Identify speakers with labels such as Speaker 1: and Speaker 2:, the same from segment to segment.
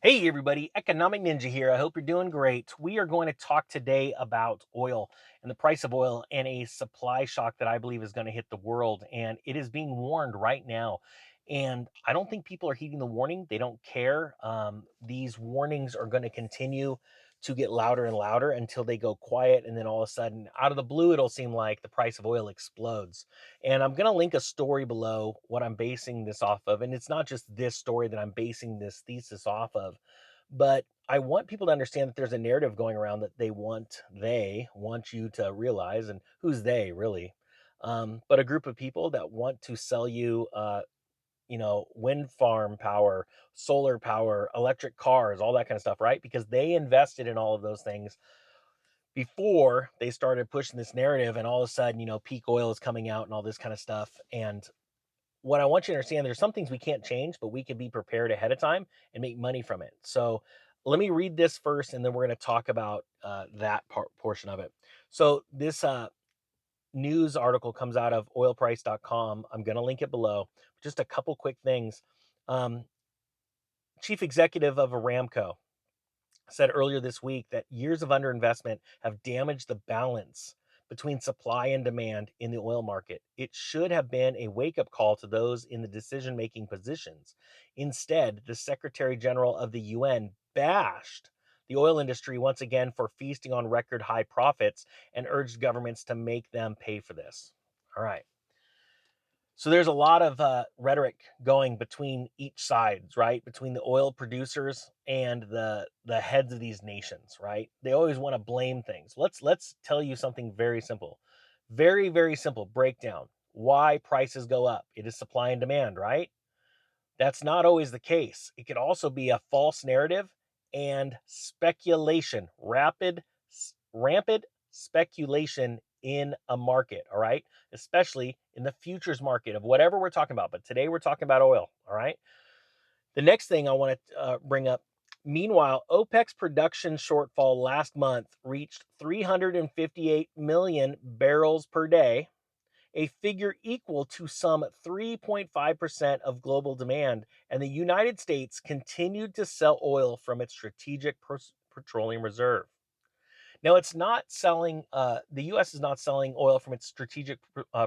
Speaker 1: Hey everybody, Economic Ninja here. I hope you're doing great. We are going to talk today about oil and the price of oil and a supply shock that I believe is going to hit the world. And it is being warned right now. And I don't think people are heeding the warning. They don't care. These warnings are going to continue to get louder and louder until they go quiet. And then all of a sudden, out of the blue, it'll seem like the price of oil explodes. And I'm going to link a story below what I'm basing this off of. And it's not just this story that I'm basing this thesis off of, but I want people to understand that there's a narrative going around that they want you to realize, and who's they really? But a group of people that want to sell you, wind farm power, solar power, electric cars, all that kind of stuff, right? Because they invested in all of those things before they started pushing this narrative, and all of a sudden, peak oil is coming out and all this kind of stuff. And what I want you to understand, there's some things we can't change, but we can be prepared ahead of time and make money from it. So let me read this first, and then we're going to talk about that portion of it. So this news article comes out of oilprice.com. I'm going to link it below. Just a couple quick things. Um, Chief executive of Aramco said earlier this week that years of underinvestment have damaged the balance between supply and demand in the oil market. It should have been a wake up call to those in the decision making positions. Instead, the Secretary General of the UN bashed the oil industry once again for feasting on record high profits and urged governments to make them pay for this. All right. So there's a lot of rhetoric going between each sides, right? Between the oil producers and the heads of these nations, right? They always want to blame things. Let's tell you something very simple, very simple breakdown. Why prices go up? It is supply and demand, right? That's not always the case. It could also be a false narrative and speculation, rampant speculation in a market, all right? Especially in the futures market of whatever we're talking about. But today we're talking about oil, all right? The next thing I want to bring up. Meanwhile, OPEX production shortfall last month reached 358 million barrels per day, a figure equal to some 3.5% of global demand, and the United States continued to sell oil from its strategic petroleum reserve. Now, it's not selling, the US is not selling oil from its strategic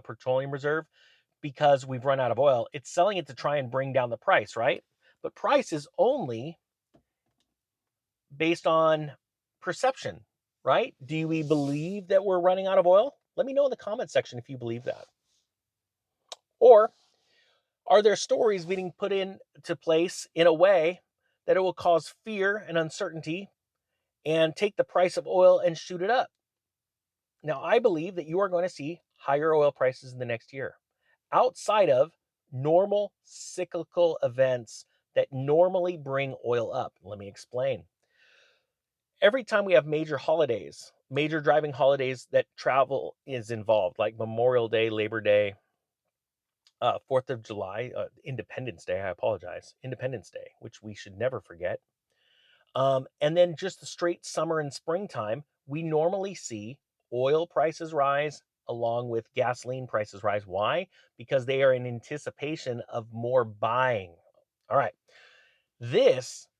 Speaker 1: petroleum reserve because we've run out of oil. It's selling it to try and bring down the price, right? But price is only based on perception, right? Do we believe that we're running out of oil? Let me know in the comment section if you believe that. Or are there stories being put into place in a way that it will cause fear and uncertainty and take the price of oil and shoot it up? Now, I believe that you are going to see higher oil prices in the next year outside of normal cyclical events that normally bring oil up. Let me explain. Every time we have major holidays, major driving holidays that travel is involved, like Memorial Day, Labor Day, 4th of July, Independence Day, I apologize, Independence Day, which we should never forget. And then just the straight summer and springtime, we normally see oil prices rise along with gasoline prices rise. Why? Because they are in anticipation of more buying. All right.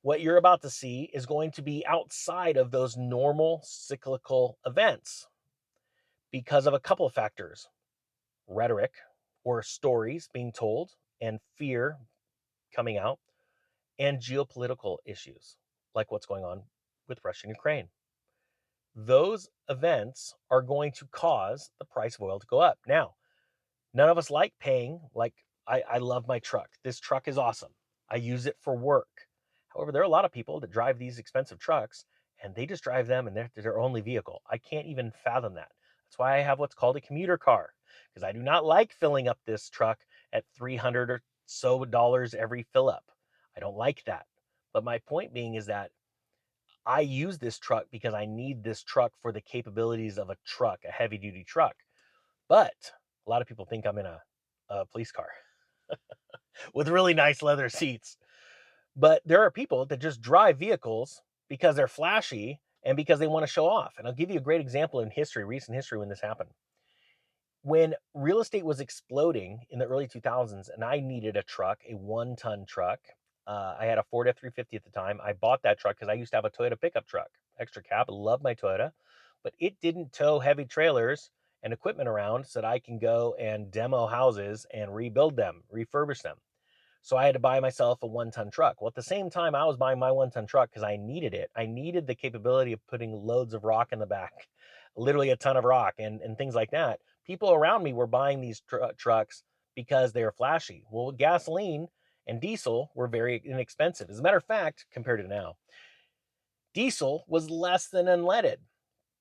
Speaker 1: What you're about to see, is going to be outside of those normal cyclical events because of a couple of factors: rhetoric or stories being told, and fear coming out, and geopolitical issues like what's going on with Russia and Ukraine. Those events are going to cause the price of oil to go up. Now, none of us like paying, like, I love my truck. This truck is awesome. I use it for work. However, there are a lot of people that drive these expensive trucks and they just drive them and they're their only vehicle. I can't even fathom that. That's why I have what's called a commuter car, because I do not like filling up this truck at 300 or so dollars every fill up. I don't like that. But my point being is that I use this truck because I need this truck for the capabilities of a truck, a heavy duty truck. But a lot of people think I'm in a police car with really nice leather seats. But there are people that just drive vehicles because they're flashy and because they want to show off. And I'll give you a great example in history, recent history, when this happened. When real estate was exploding in the early 2000s and I needed a truck, a 1-ton truck, I had a Ford F-350 at the time. I bought that truck because I used to have a Toyota pickup truck, extra cab. Love my Toyota, but it didn't tow heavy trailers and equipment around so that I can go and demo houses and rebuild them, refurbish them. So I had to buy myself a 1-ton truck. Well, at the same time, I was buying my 1-ton truck because I needed it. I needed the capability of putting loads of rock in the back, literally a ton of rock and things like that. People around me were buying these trucks because they were flashy. Well, gasoline and diesel were very inexpensive. As a matter of fact, compared to now, diesel was less than unleaded.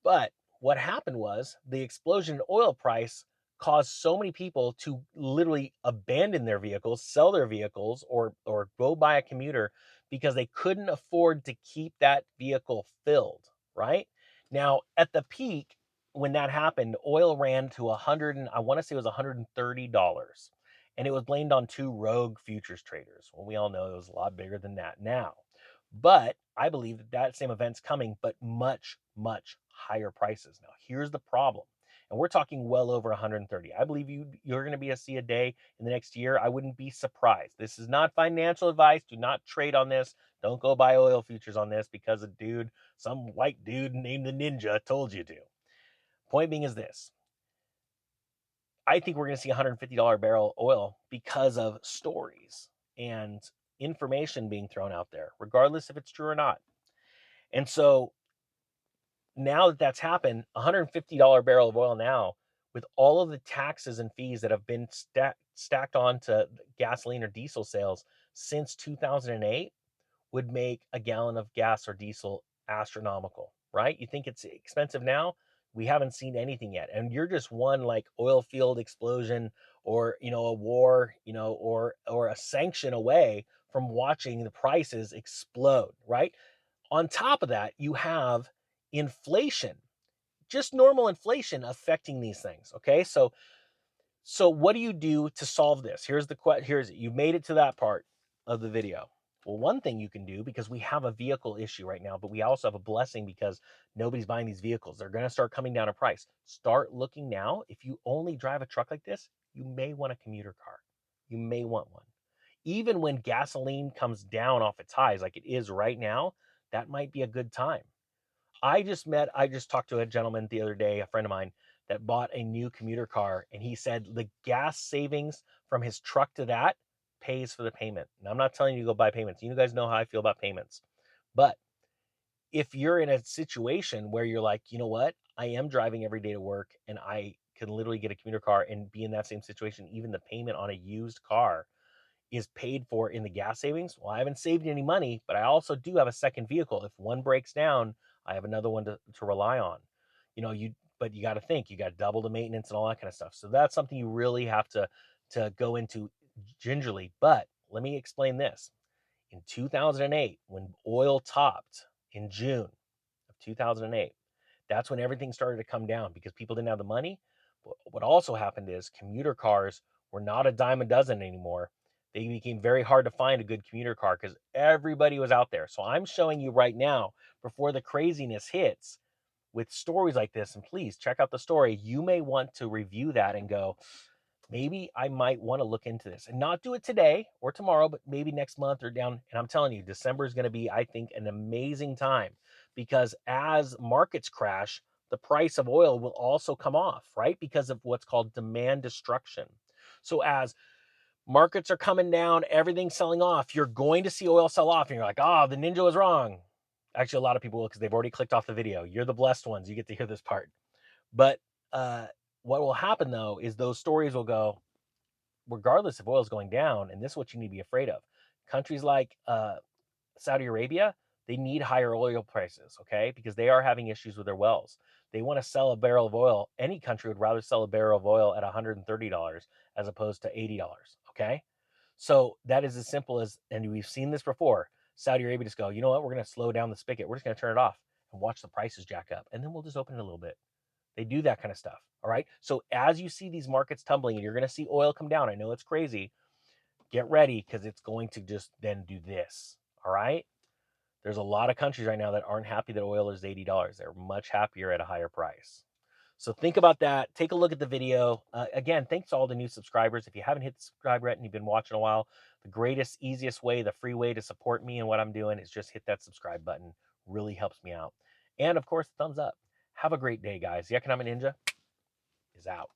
Speaker 1: But what happened was the explosion in oil price caused so many people to literally abandon their vehicles, sell their vehicles, or go buy a commuter because they couldn't afford to keep that vehicle filled, right? Now, at the peak, when that happened, oil ran to 100 and I want to say it was $130. And it was blamed on two rogue futures traders. Well, we all know it was a lot bigger than that now. But I believe that that same event's coming, but much, much higher prices. Now, here's the problem. And we're talking well over 130. I believe you're going to see a day in the next year. I wouldn't be surprised. This is not financial advice. Do not trade on this. Don't go buy oil futures on this because some white dude named the Ninja told you to. Point being is this. I think we're going to see $150 barrel oil because of stories and information being thrown out there, regardless if it's true or not. And so now that that's happened, $150 barrel of oil now, with all of the taxes and fees that have been stacked onto gasoline or diesel sales since 2008, would make a gallon of gas or diesel astronomical, right? You think it's expensive now? We haven't seen anything yet. And you're just one like oil field explosion or, a war, or a sanction away from watching the prices explode, right? On top of that, you have inflation, just normal inflation affecting these things. Okay. So what do you do to solve this? Here's it. You've made it to that part of the video. Well, one thing you can do, because we have a vehicle issue right now, but we also have a blessing because nobody's buying these vehicles. They're going to start coming down in price. Start looking now. If you only drive a truck like this, you may want a commuter car. You may want one. Even when gasoline comes down off its highs, like it is right now, that might be a good time. I just talked to a gentleman the other day, a friend of mine, that bought a new commuter car, and he said the gas savings from his truck to that pays for the payment. And I'm not telling you to go buy payments. You guys know how I feel about payments. But if you're in a situation where you're like, you know what, I am driving every day to work and I can literally get a commuter car and be in that same situation, even the payment on a used car is paid for in the gas savings. Well, I haven't saved any money, but I also do have a second vehicle. If one breaks down, I have another one to rely on. But you got to think, you got double the maintenance and all that kind of stuff. So that's something you really have to go into gingerly. But let me explain this. In 2008, when oil topped in June of 2008, that's when everything started to come down because people didn't have the money. But what also happened is commuter cars were not a dime a dozen anymore. They became very hard to find a good commuter car because everybody was out there. So I'm showing you right now before the craziness hits with stories like this. And please check out the story. You may want to review that and go, maybe I might want to look into this and not do it today or tomorrow, but maybe next month or down. And I'm telling you, December is going to be, I think, an amazing time because as markets crash, the price of oil will also come off, right? Because of what's called demand destruction. So as markets are coming down, everything's selling off, you're going to see oil sell off. And you're like, oh, the ninja was wrong. Actually, a lot of people will because they've already clicked off the video. You're the blessed ones. You get to hear this part. But what will happen though is those stories will go, regardless if oil is going down, and this is what you need to be afraid of. Countries like Saudi Arabia, they need higher oil prices, okay? Because they are having issues with their wells. They want to sell a barrel of oil. Any country would rather sell a barrel of oil at $130 as opposed to $80, okay? So that is as simple as, and we've seen this before. Saudi Arabia just go, you know what? We're going to slow down the spigot. We're just going to turn it off and watch the prices jack up. And then we'll just open it a little bit. They do that kind of stuff. All right. So as you see these markets tumbling and you're going to see oil come down, I know it's crazy. Get ready because it's going to just then do this. All right. There's a lot of countries right now that aren't happy that oil is $80. They're much happier at a higher price. So think about that. Take a look at the video. Again, thanks to all the new subscribers. If you haven't hit the subscribe button and you've been watching a while, the greatest, easiest way, the free way to support me and what I'm doing is just hit that subscribe button. Really helps me out. And of course, thumbs up. Have a great day, guys. The Economic Ninja is out.